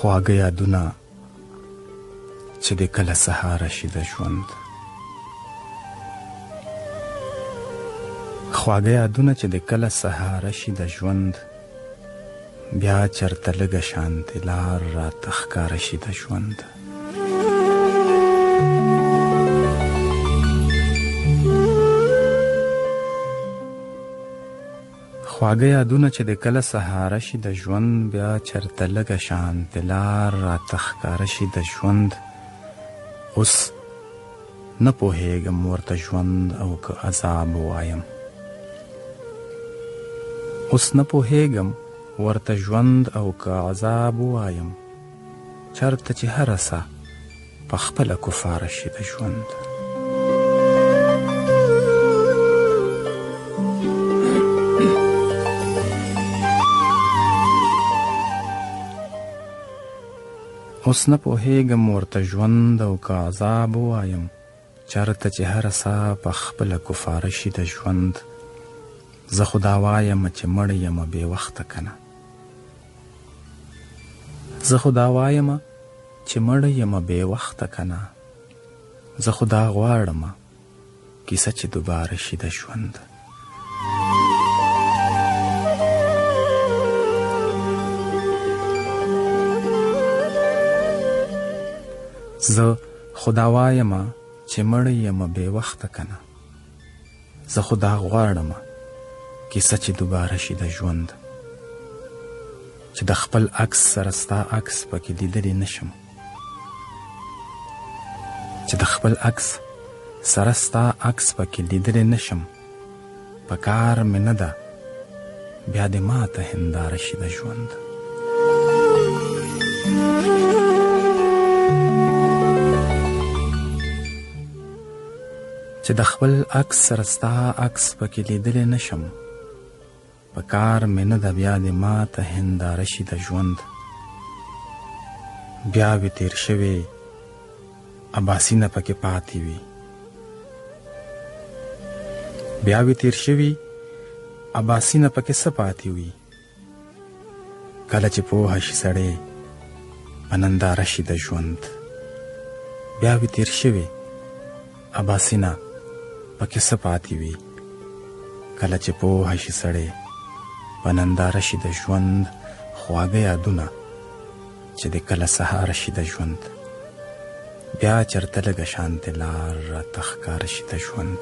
خواږه یادونه چې د کله سهار شي د ژوند، خواږه یادونه چې د کله سهار شي د ژوند، بیا چرته لږه شانتې لار راته ښکاره شي د ژوند. خواږه یادونه چې د کله سهاره شي د ژوند، بیا چرته لږه شانتې لار راته ښکاره شي د ژوند. اوس نه پوهېږم ورته ژوند او که عذاب وایم، اوس نه پوهېږم ورته ژوند او که عذاب وایم، چرته چې هره سا په خپله کفاره شي د ژوند. اوس نه پوهېږم ورته ژوند او که عذاب وایم، چرته چې هره سا په خپله کفاره شي د ژوند. زه خو دا وایم چې مړ یم بې وخته کنه، زه خو دا وایم چې مړ یم بې وخته کنه، زه خو دا غواړم کیسه چې دوباره شي د ژوند. زه خو دا وایم چې مړ یم بې وخته کنه، زه خو دا غواړم کیسه چې دوباره شي د ژوند. چې د خپل عکس سره ستا عکس پکې لیدلی نشم، چې د خپل عکس سره ستا عکس پکې لیدلی نشم، په کار مې نه ده بیا دې ماته هنداره شي د ژوند. چې د خپل عکس سره ستا عکس پکې لیدلی نشم، په کار مې نه ده بیا دې ماته هنداره شي د ژوند. بیا وي تیر شوې اباسینه پکې پاتې وي، بیا وي تیر شوي اباسینه پکې څه پاتې وي، کله چې پوهه شي سړی په ننداره شي د ژوند. بیا وي تیر شوي اباسینه پکې څه پاتې وي، کله چې پوهه شي سړی په ننداره شي د ژوند. خواږه یادونه چې د کله سهار شي د ژوند، بیا چرته لږه شانتې لار راته ښکاره شي د ژوند.